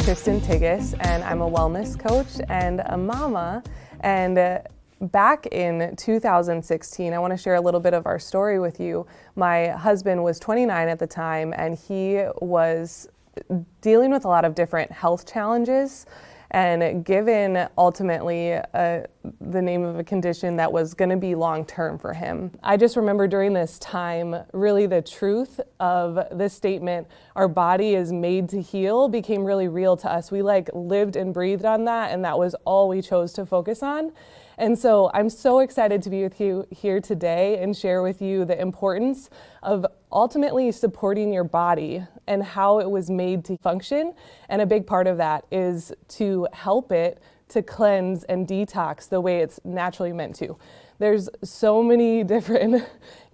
Kristen Tigges, and I'm a wellness coach and a mama. And back in 2016, I want to share a little bit of our story with you. My husband was 29 at the time, and he was dealing with a lot of different health challenges, and given ultimately the name of a condition that was going to be long-term for him. I just remember during this time, really the truth of this statement, our body is made to heal, became really real to us. We lived and breathed on that, and that was all we chose to focus on. And so I'm so excited to be with you here today and share with you the importance of ultimately supporting your body and how it was made to function. And a big part of that is to help it to cleanse and detox the way it's naturally meant to. There's so many different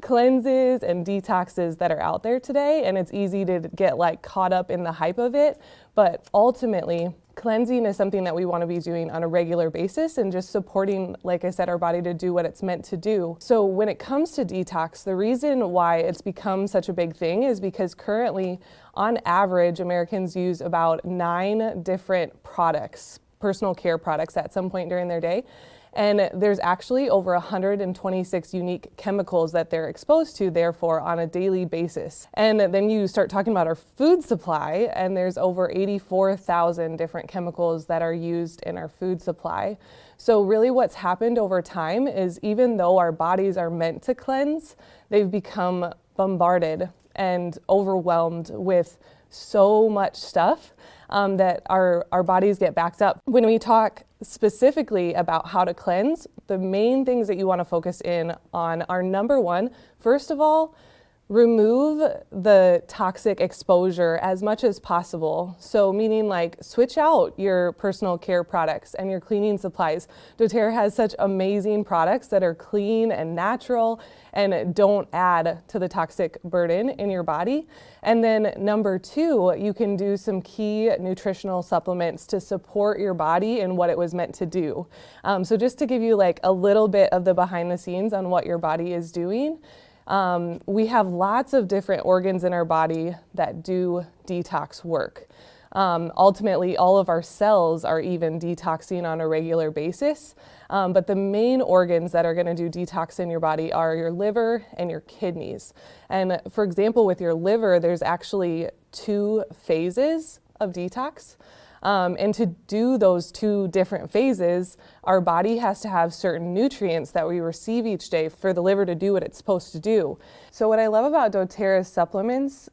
cleanses and detoxes that are out there today, and it's easy to get caught up in the hype of it. But ultimately, cleansing is something that we want to be doing on a regular basis and just supporting, like I said, our body to do what it's meant to do. So when it comes to detox, the reason why it's become such a big thing is because currently, on average, Americans use about 9 different products, personal care products at some point during their day. And there's actually over 126 unique chemicals that they're exposed to, therefore, on a daily basis. And then you start talking about our food supply, and there's over 84,000 different chemicals that are used in our food supply. So really what's happened over time is even though our bodies are meant to cleanse, they've become bombarded and overwhelmed with so much stuff that our bodies get backed up. When we talk specifically about how to cleanse, the main things that you want to focus in on are number one, first of all, remove the toxic exposure as much as possible. So meaning switch out your personal care products and your cleaning supplies. DoTerra has such amazing products that are clean and natural and don't add to the toxic burden in your body. And then number two, you can do some key nutritional supplements to support your body and what it was meant to do. So just to give you a little bit of the behind the scenes on what your body is doing. We have lots of different organs in our body that do detox work. Ultimately, all of our cells are even detoxing on a regular basis. But the main organs that are going to do detox in your body are your liver and your kidneys. And for example, with your liver, there's actually 2 phases of detox. And to do those 2 different phases, our body has to have certain nutrients that we receive each day for the liver to do what it's supposed to do. So what I love about doTerra's supplements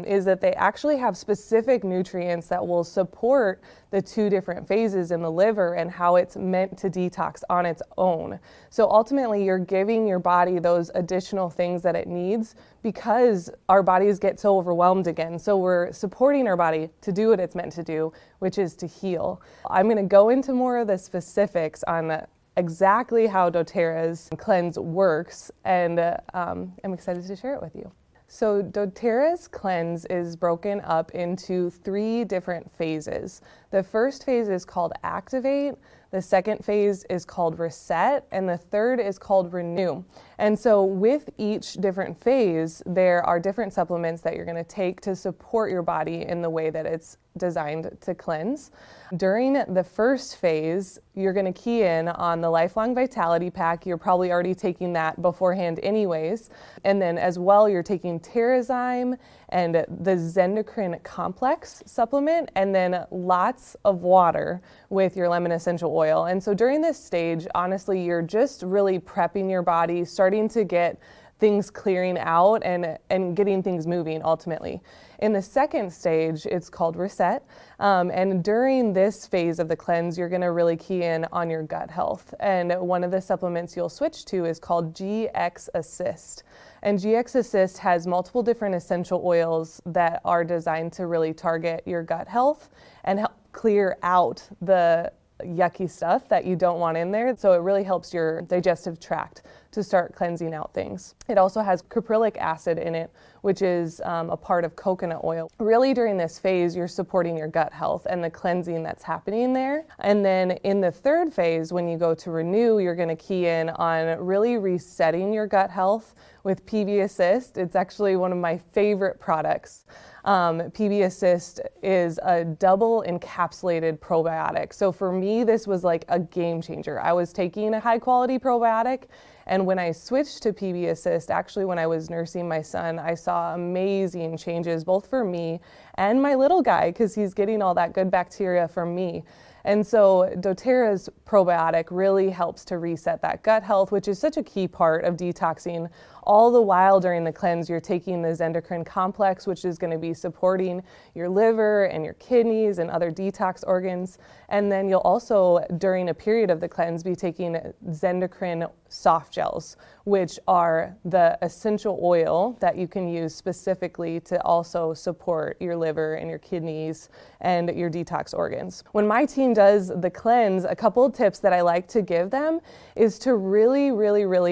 is that they actually have specific nutrients that will support the 2 different phases in the liver and how it's meant to detox on its own. So ultimately, you're giving your body those additional things that it needs because our bodies get so overwhelmed again. So we're supporting our body to do what it's meant to do, which is to heal. I'm going to go into more of the specifics on exactly how doTerra's cleanse works, and I'm excited to share it with you. So doTerra's cleanse is broken up into 3 different phases. The first phase is called activate, the second phase is called reset, and the third is called renew. And so with each different phase, there are different supplements that you're going to take to support your body in the way that it's designed to cleanse. During the first phase, you're going to key in on the Lifelong Vitality Pack. You're probably already taking that beforehand anyways. And then as well, you're taking Terrazyme and the Zendocrine Complex supplement, and then lots of water with your lemon essential oil. And so during this stage, honestly, you're just really prepping your body, starting to get things clearing out and getting things moving ultimately. In the second stage, it's called reset. And during this phase of the cleanse, you're going to really key in on your gut health. And one of the supplements you'll switch to is called GX Assist. And GX Assist has multiple different essential oils that are designed to really target your gut health and help clear out the yucky stuff that you don't want in there. So it really helps your digestive tract to start cleansing out things. It also has caprylic acid in it, which is a part of coconut oil. Really during this phase, you're supporting your gut health and the cleansing that's happening there. And then in the third phase, when you go to renew, you're going to key in on really resetting your gut health with PB Assist. It's actually one of my favorite products. PB Assist is a double encapsulated probiotic. So for me, this was like a game changer. I was taking a high quality probiotic, and when I switched to PB Assist, actually when I was nursing my son, I saw amazing changes both for me and my little guy, because he's getting all that good bacteria from me. And so doTerra's probiotic really helps to reset that gut health, which is such a key part of detoxing. All the while during the cleanse, you're taking the endocrine complex, which is going to be supporting your liver and your kidneys and other detox organs. And then you'll also, during a period of the cleanse, be taking endocrine soft gels, which are the essential oil that you can use specifically to also support your liver and your kidneys and your detox organs. When my team does the cleanse, a couple of tips that I like to give them is to really,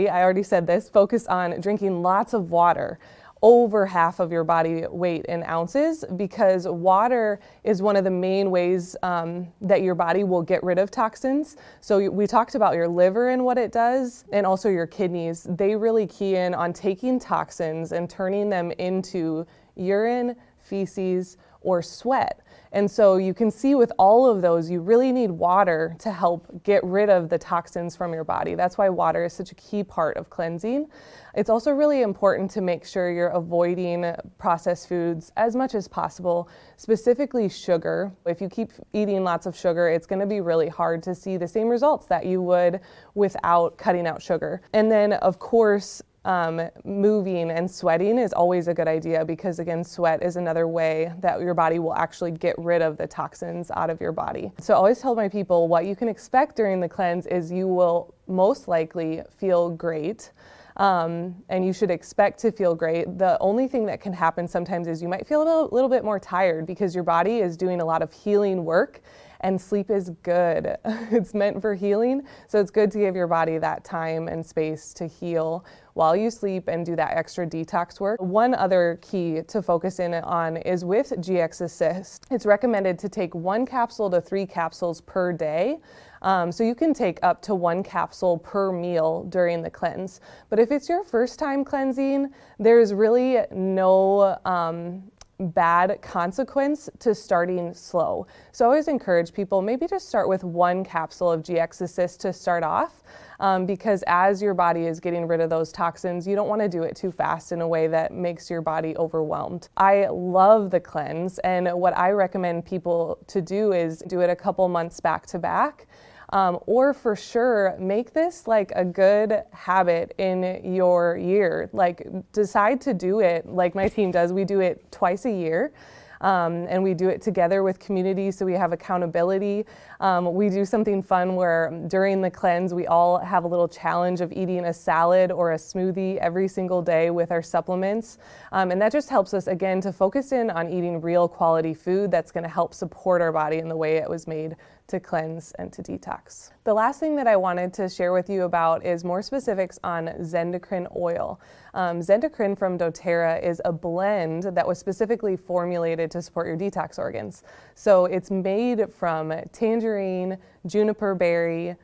I already said this, focus on drinking lots of water, over half of your body weight in ounces, because water is one of the main ways that your body will get rid of toxins. So we talked about your liver and what it does, and also your kidneys. They really key in on taking toxins and turning them into urine, feces, or sweat. And so you can see with all of those, you really need water to help get rid of the toxins from your body. That's why water is such a key part of cleansing. It's also really important to make sure you're avoiding processed foods as much as possible, specifically sugar. If you keep eating lots of sugar, it's going to be really hard to see the same results that you would without cutting out sugar. And then, of course, moving and sweating is always a good idea, because again, sweat is another way that your body will actually get rid of the toxins out of your body. So I always tell my people what you can expect during the cleanse is you will most likely feel great. And you should expect to feel great. The only thing that can happen sometimes is you might feel a little bit more tired, because your body is doing a lot of healing work, and sleep is good. It's meant for healing. So it's good to give your body that time and space to heal while you sleep and do that extra detox work. One other key to focus in on is with GX Assist. It's recommended to take 1 capsule to 3 capsules per day. So you can take up to 1 capsule per meal during the cleanse. But if it's your first time cleansing, there's really no bad consequence to starting slow. So I always encourage people, maybe just start with 1 capsule of GX Assist to start off, because as your body is getting rid of those toxins, you don't want to do it too fast in a way that makes your body overwhelmed. I love the cleanse, and what I recommend people to do is do it a couple months back to back. Or for sure, make this like a good habit in your year. Like, decide to do it like my team does. We do it twice a year. And we do it together with community, so we have accountability. We do something fun where during the cleanse, we all have a little challenge of eating a salad or a smoothie every single day with our supplements. And that just helps us, again, to focus in on eating real quality food that's going to help support our body in the way it was made to cleanse and to detox. The last thing that I wanted to share with you about is more specifics on endocrine oil. Endocrine from doTerra is a blend that was specifically formulated to support your detox organs. So it's made from tangerine, juniper berry,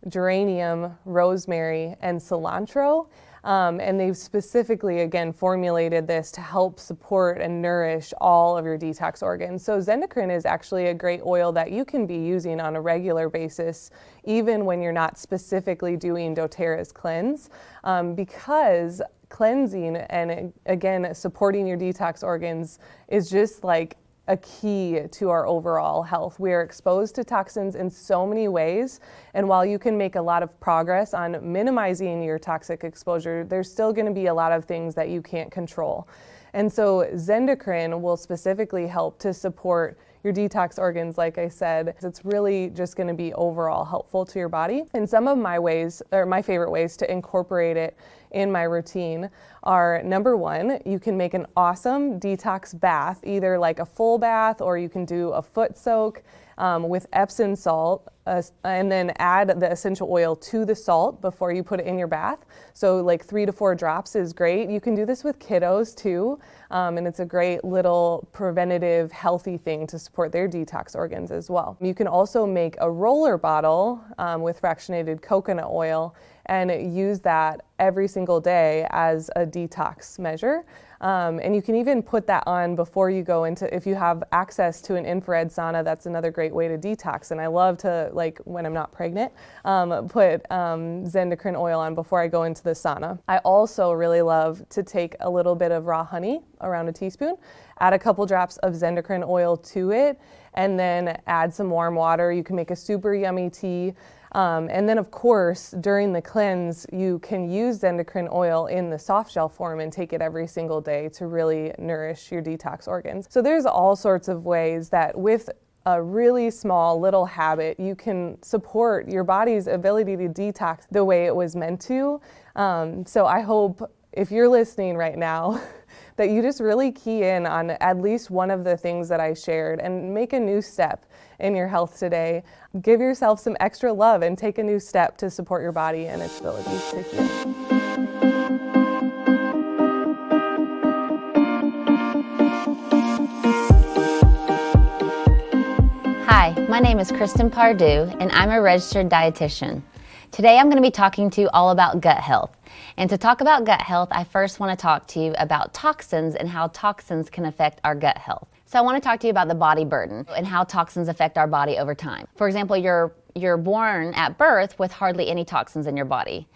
geranium, rosemary, and cilantro. And they've specifically, again, formulated this to help support and nourish all of your detox organs. So endocrine is actually a great oil that you can be using on a regular basis, even when you're not specifically doing doTerra's cleanse, because cleansing and, again, supporting your detox organs is just like a key to our overall health. We are exposed to toxins in so many ways, and while you can make a lot of progress on minimizing your toxic exposure, there's still going to be a lot of things that you can't control. And so endocrine will specifically help to support your detox organs, like I said. It's really just going to be overall helpful to your body. And some of my ways, or my favorite ways to incorporate it in my routine are, number 1, you can make an awesome detox bath, either like a full bath, or you can do a foot soak with Epsom salt, and then add the essential oil to the salt before you put it in your bath. So like 3 to 4 drops is great. You can do this with kiddos too, and it's a great little preventative, healthy thing to support their detox organs as well. You can also make a roller bottle with fractionated coconut oil and use that every single day as a detox measure. And you can even put that on before you go into, if you have access to an infrared sauna, that's another great way to detox. And I love to, like when I'm not pregnant, put zendocrine oil on before I go into the sauna. I also really love to take a little bit of raw honey, around a teaspoon, add a couple drops of zendocrine oil to it, and then add some warm water. You can make a super yummy tea. And then of course, during the cleanse, you can use zendocrine oil in the soft gel form and take it every single day to really nourish your detox organs. So there's all sorts of ways that with a really small little habit, you can support your body's ability to detox the way it was meant to. So I hope if you're listening right now, that you just really key in on at least one of the things that I shared and make a new step in your health today. Give yourself some extra love and take a new step to support your body and its ability to heal. Hi, my name is Kristen Pardue, and I'm a registered dietitian. Today I'm going to be talking to you all about gut health. And to talk about gut health, I first want to talk to you about toxins and how toxins can affect our gut health. So I want to talk to you about the body burden and how toxins affect our body over time. For example, you're born at birth with hardly any toxins in your body.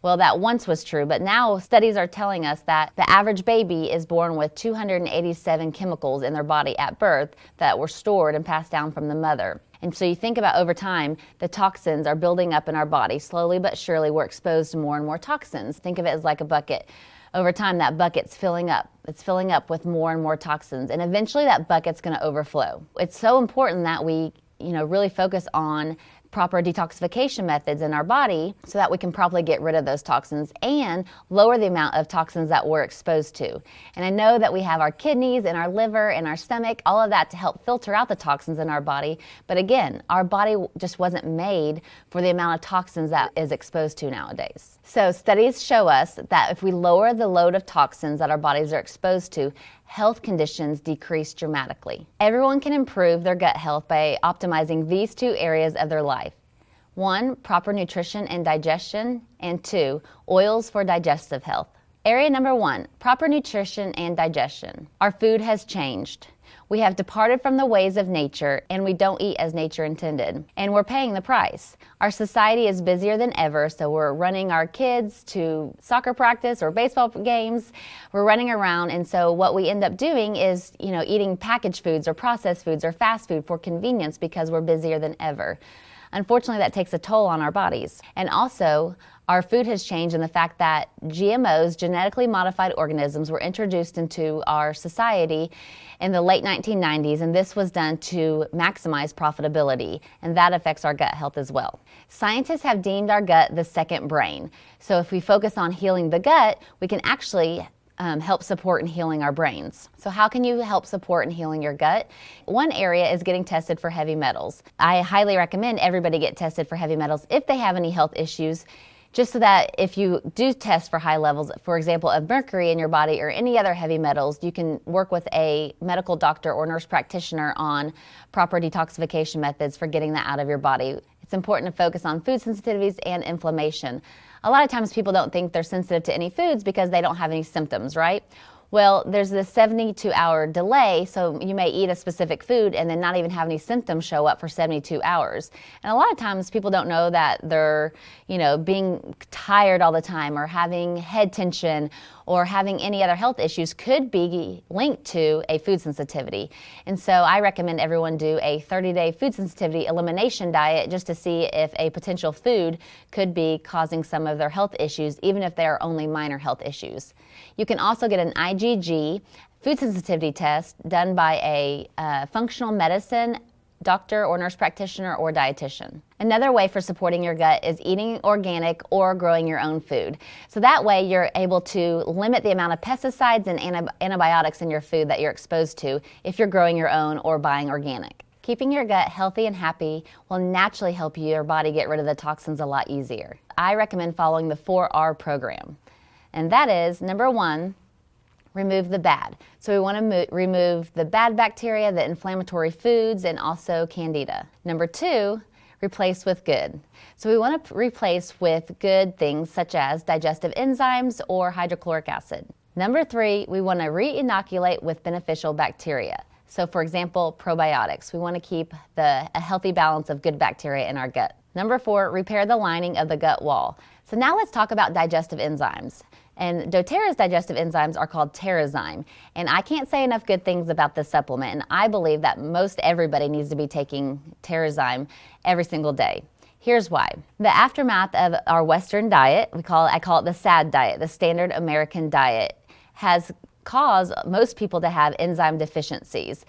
Well, that once was true, but now studies are telling us that the average baby is born with 287 chemicals in their body at birth that were stored and passed down from the mother. And so you think about over time, the toxins are building up in our body. Slowly but surely, we're exposed to more and more toxins. Think of it as like a bucket. Over time, that bucket's filling up. It's filling up with more and more toxins. And eventually that bucket's going to overflow. It's so important that we, really focus on proper detoxification methods in our body so that we can properly get rid of those toxins and lower the amount of toxins that we're exposed to. And I know that we have our kidneys and our liver and our stomach, all of that to help filter out the toxins in our body. But again, our body just wasn't made for the amount of toxins that is exposed to nowadays. So studies show us that if we lower the load of toxins that our bodies are exposed to, health conditions decrease dramatically. Everyone can improve their gut health by optimizing these two areas of their life. 1, proper nutrition and digestion, and 2, oils for digestive health. Area number 1, proper nutrition and digestion. Our food has changed. We have departed from the ways of nature, and we don't eat as nature intended, and we're paying the price. Our society is busier than ever, so we're running our kids to soccer practice or baseball games. We're running around, and so what we end up doing is, eating packaged foods or processed foods or fast food for convenience because we're busier than ever. Unfortunately, that takes a toll on our bodies. And also, our food has changed in the fact that GMOs, genetically modified organisms, were introduced into our society in the late 1990s, and this was done to maximize profitability, and that affects our gut health as well. Scientists have deemed our gut the second brain. So if we focus on healing the gut, we can actually help support in healing our brains. So how can you help support in healing your gut? One area is getting tested for heavy metals. I highly recommend everybody get tested for heavy metals if they have any health issues, just so that if you do test for high levels, for example, of mercury in your body or any other heavy metals, you can work with a medical doctor or nurse practitioner on proper detoxification methods for getting that out of your body. It's important to focus on food sensitivities and inflammation. A lot of times people don't think they're sensitive to any foods because they don't have any symptoms, right? Well, there's this 72-hour delay, so you may eat a specific food and then not even have any symptoms show up for 72 hours. And a lot of times people don't know that they're, being tired all the time or having head tension or having any other health issues could be linked to a food sensitivity. And so I recommend everyone do a 30-day food sensitivity elimination diet just to see if a potential food could be causing some of their health issues, even if they are only minor health issues. You can also get an IgG food sensitivity test done by a functional medicine doctor or nurse practitioner or dietitian. Another way for supporting your gut is eating organic or growing your own food. So that way you're able to limit the amount of pesticides and antibiotics in your food that you're exposed to if you're growing your own or buying organic. Keeping your gut healthy and happy will naturally help your body get rid of the toxins a lot easier. I recommend following the 4R program. And that is, number 1, remove the bad. So we want to remove the bad bacteria, the inflammatory foods, and also candida. Number 2, replace with good. So we want to replace with good things such as digestive enzymes or hydrochloric acid. Number 3, we want to re-inoculate with beneficial bacteria. So for example, probiotics. We want to keep a healthy balance of good bacteria in our gut. Number 4, repair the lining of the gut wall. So now let's talk about digestive enzymes. And doTerra's digestive enzymes are called Terrazyme. And I can't say enough good things about this supplement. And I believe that most everybody needs to be taking Terrazyme every single day. Here's why. The aftermath of our Western diet, I call it the SAD diet, the standard American diet, has caused most people to have enzyme deficiencies.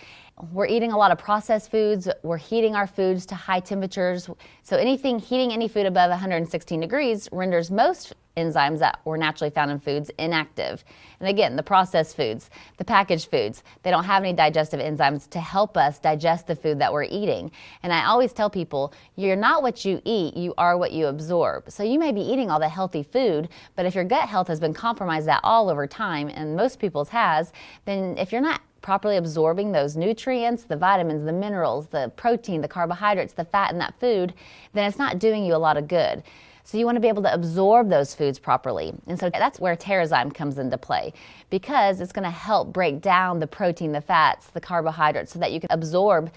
We're eating a lot of processed foods. We're heating our foods to high temperatures. So heating any food above 116 degrees renders most enzymes that were naturally found in foods inactive. And again, the processed foods, the packaged foods, they don't have any digestive enzymes to help us digest the food that we're eating. And I always tell people, you're not what you eat, you are what you absorb. So you may be eating all the healthy food, but if your gut health has been compromised that all over time, and most people's has, then if you're not properly absorbing those nutrients, the vitamins, the minerals, the protein, the carbohydrates, the fat in that food, then it's not doing you a lot of good. So you want to be able to absorb those foods properly. And so that's where Terrazyme comes into play, because it's going to help break down the protein, the fats, the carbohydrates, so that you can absorb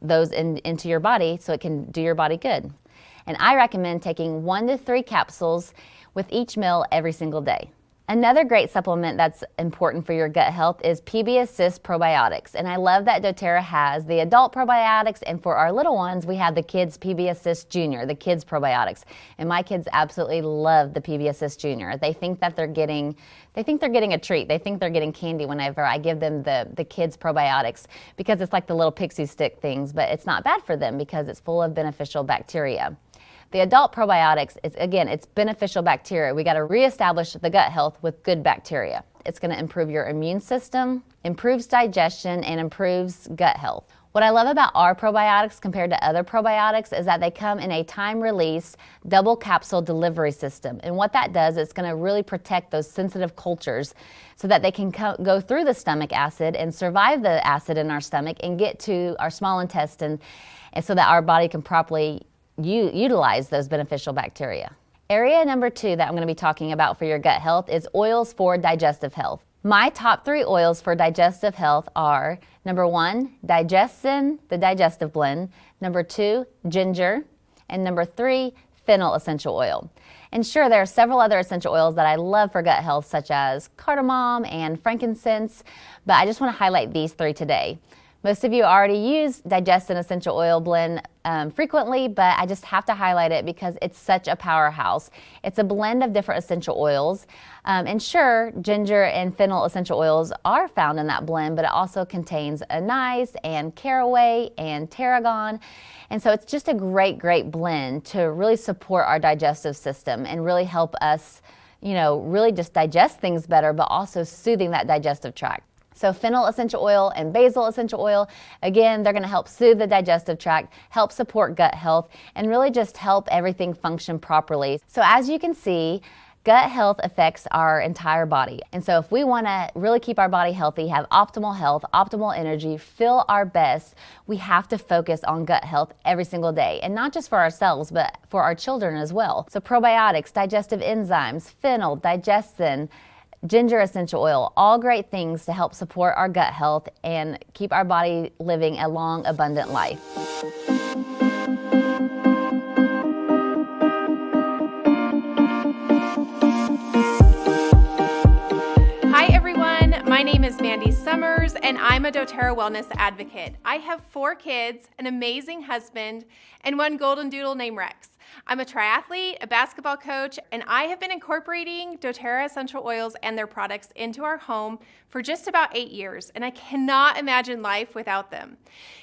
those into your body so it can do your body good. And I recommend taking 1 to 3 capsules with each meal every single day. Another great supplement that's important for your gut health is PB Assist probiotics. And I love that doTerra has the adult probiotics, and for our little ones, we have the Kids PB Assist Junior, the kids probiotics. And my kids absolutely love the PB Assist Junior. They think they're getting a treat. They think they're getting candy whenever I give them the kids probiotics, because it's like the little pixie stick things, but it's not bad for them because it's full of beneficial bacteria. The adult probiotics, it's beneficial bacteria. We got to reestablish the gut health with good bacteria. It's going to improve your immune system, improves digestion, and improves gut health. What I love about our probiotics compared to other probiotics is that they come in a time-release double capsule delivery system. And what that does, it's going to really protect those sensitive cultures so that they can go through the stomach acid and survive the acid in our stomach and get to our small intestine, and so that our body can properly utilize those beneficial bacteria. Area number 2 that I'm going to be talking about for your gut health is oils for digestive health. My top 3 oils for digestive health are number 1, digestin, the digestive blend, number 2, ginger, and number 3, fennel essential oil. And sure, there are several other essential oils that I love for gut health, such as cardamom and frankincense, but I just want to highlight these 3 today. Most of you already use Digestin Essential Oil Blend frequently, but I just have to highlight it because it's such a powerhouse. It's a blend of different essential oils. And sure, ginger and fennel essential oils are found in that blend, but it also contains anise and caraway and tarragon. And so it's just a great, great blend to really support our digestive system and really help us, really just digest things better, but also soothing that digestive tract. So fennel essential oil and basil essential oil, again, they're going to help soothe the digestive tract, help support gut health, and really just help everything function properly. So as you can see, gut health affects our entire body. And so if we want to really keep our body healthy, have optimal health, optimal energy, feel our best, we have to focus on gut health every single day. And not just for ourselves, but for our children as well. So probiotics, digestive enzymes, fennel, digestin, ginger essential oil, all great things to help support our gut health and keep our body living a long, abundant life. Hi everyone, my name is Mandy Summers and I'm a doTerra wellness advocate. I have 4 kids, an amazing husband, and 1 golden doodle named Rex. I'm a triathlete, a basketball coach, and I have been incorporating doTerra essential oils and their products into our home for just about 8 years, and I cannot imagine life without them.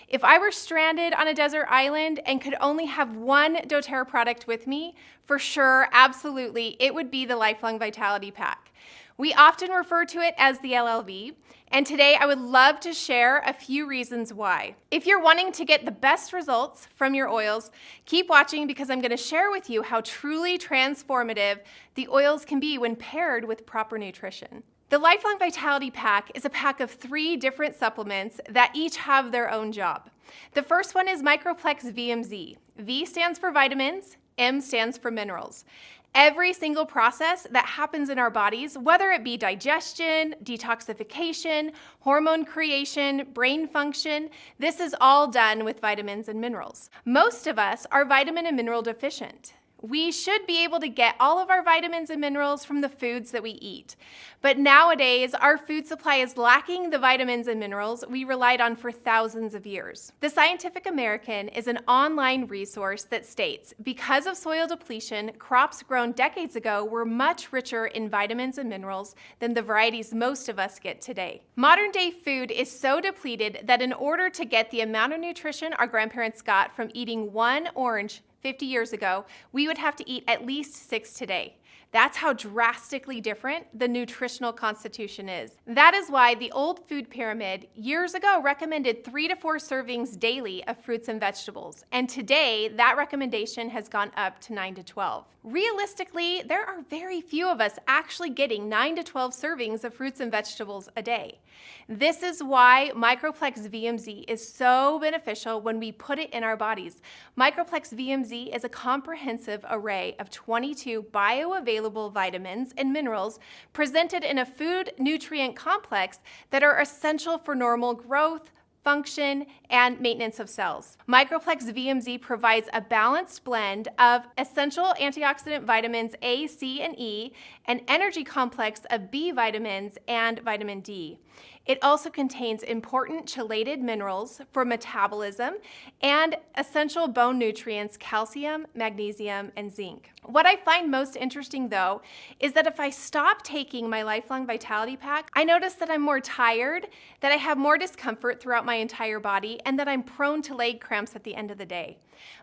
If I were stranded on a desert island and could only have 1 doTerra product with me, for sure, absolutely, it would be the Lifelong Vitality Pack. We often refer to it as the LLV, and today I would love to share a few reasons why. If you're wanting to get the best results from your oils, keep watching because I'm going to share with you how truly transformative the oils can be when paired with proper nutrition. The Lifelong Vitality Pack is a pack of 3 different supplements that each have their own job. The first one is Microplex VMZ. V stands for vitamins, M stands for minerals. Every single process that happens in our bodies, whether it be digestion, detoxification, hormone creation, brain function, this is all done with vitamins and minerals. Most of us are vitamin and mineral deficient. We should be able to get all of our vitamins and minerals from the foods that we eat. But nowadays, our food supply is lacking the vitamins and minerals we relied on for thousands of years. The Scientific American is an online resource that states, because of soil depletion, crops grown decades ago were much richer in vitamins and minerals than the varieties most of us get today. Modern day food is so depleted that in order to get the amount of nutrition our grandparents got from eating one orange 50 years ago, we would have to eat at least 6 today. That's how drastically different the nutritional constitution is. That is why the old food pyramid years ago recommended 3 to 4 servings daily of fruits and vegetables. And today, that recommendation has gone up to 9 to 12. Realistically, there are very few of us actually getting 9 to 12 servings of fruits and vegetables a day. This is why Microplex VMZ is so beneficial when we put it in our bodies. Microplex VMZ is a comprehensive array of 22 bioavailable vitamins and minerals presented in a food nutrient complex that are essential for normal growth, function, and maintenance of cells. Microplex VMZ provides a balanced blend of essential antioxidant vitamins A, C, and E, an energy complex of B vitamins and vitamin D. It also contains important chelated minerals for metabolism and essential bone nutrients, calcium, magnesium, and zinc. What I find most interesting, though, is that if I stop taking my Lifelong Vitality Pack, I notice that I'm more tired, that I have more discomfort throughout my entire body, and that I'm prone to leg cramps at the end of the day.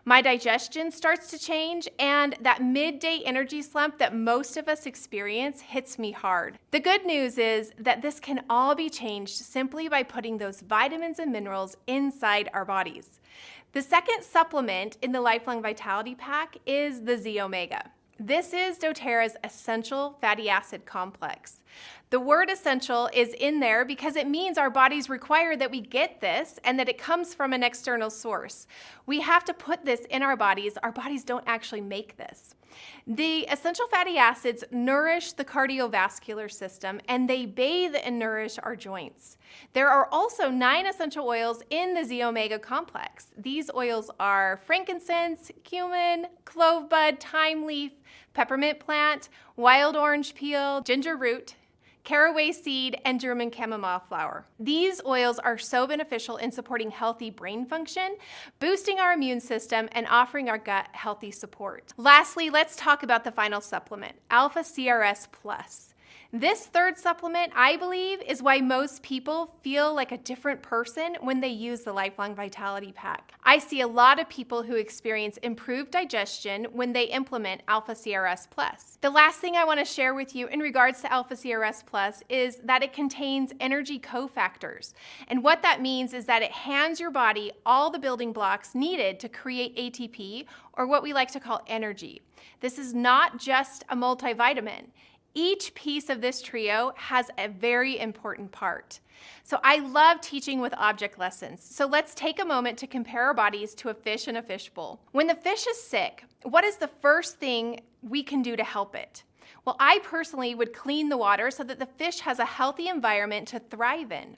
My digestion starts to change, and that midday energy slump that most of us experience hits me hard. The good news is that this can all be changed simply by putting those vitamins and minerals inside our bodies. The second supplement in the Lifelong Vitality Pack is the Z-Omega. This is doTerra's essential fatty acid complex. The word essential is in there because it means our bodies require that we get this and that it comes from an external source. We have to put this in our bodies. Our bodies don't actually make this. The essential fatty acids nourish the cardiovascular system, and they bathe and nourish our joints. There are also 9 essential oils in the Z-Omega complex. These oils are frankincense, cumin, clove bud, thyme leaf, peppermint plant, wild orange peel, ginger root, caraway seed, and German chamomile flower. These oils are so beneficial in supporting healthy brain function, boosting our immune system, and offering our gut healthy support. Lastly, let's talk about the final supplement, Alpha CRS Plus. This third supplement, I believe, is why most people feel like a different person when they use the Lifelong Vitality Pack. I see a lot of people who experience improved digestion when they implement Alpha CRS Plus. The last thing I want to share with you in regards to Alpha CRS Plus is that it contains energy cofactors. And what that means is that it hands your body all the building blocks needed to create ATP, or what we like to call energy. This is not just a multivitamin. Each piece of this trio has a very important part. So I love teaching with object lessons. So let's take a moment to compare our bodies to a fish in a fishbowl. When the fish is sick, what is the first thing we can do to help it? Well, I personally would clean the water so that the fish has a healthy environment to thrive in.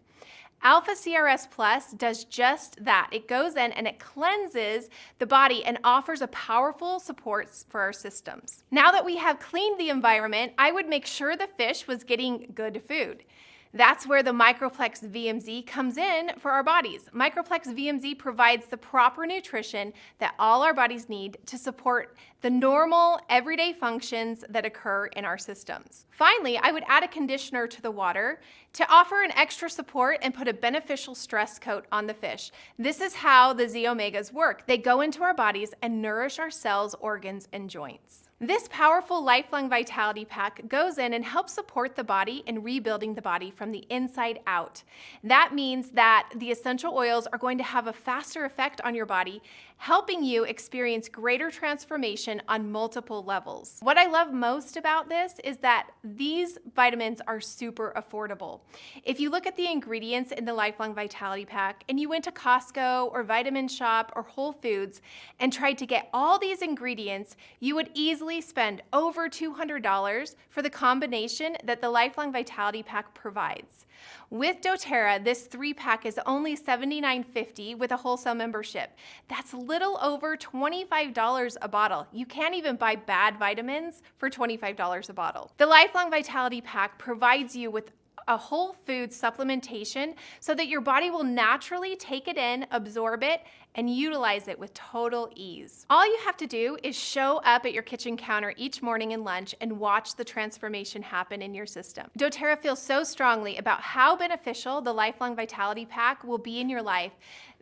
Alpha CRS Plus does just that. It goes in and it cleanses the body and offers a powerful support for our systems. Now that we have cleaned the environment, I would make sure the fish was getting good food. That's where the Microplex VMZ comes in for our bodies. Microplex VMZ provides the proper nutrition that all our bodies need to support the normal everyday functions that occur in our systems. Finally, I would add a conditioner to the water to offer an extra support and put a beneficial stress coat on the fish. This is how the Z-Omegas work. They go into our bodies and nourish our cells, organs, and joints. This powerful Lifelong Vitality Pack goes in and helps support the body in rebuilding the body from the inside out. That means that the essential oils are going to have a faster effect on your body, helping you experience greater transformation on multiple levels. What I love most about this is that these vitamins are super affordable. If you look at the ingredients in the Lifelong Vitality Pack and you went to Costco or Vitamin Shop or Whole Foods and tried to get all these ingredients, you would easily spend over $200 for the combination that the Lifelong Vitality Pack provides. With doTerra, this 3-pack is only $79.50 with a wholesale membership. That's little over $25 a bottle. You can't even buy bad vitamins for $25 a bottle. The Lifelong Vitality Pack provides you with a whole food supplementation so that your body will naturally take it in, absorb it, and utilize it with total ease. All you have to do is show up at your kitchen counter each morning and lunch and watch the transformation happen in your system. doTerra feels so strongly about how beneficial the Lifelong Vitality Pack will be in your life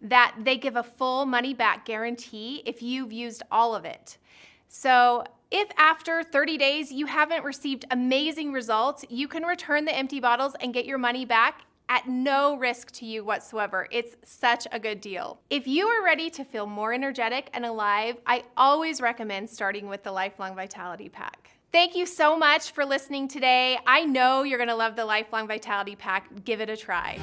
that they give a full money-back guarantee if you've used all of it. So if after 30 days you haven't received amazing results, you can return the empty bottles and get your money back at no risk to you whatsoever. It's such a good deal. If you are ready to feel more energetic and alive, I always recommend starting with the Lifelong Vitality Pack. Thank you so much for listening today. I know you're gonna love the Lifelong Vitality Pack. Give it a try.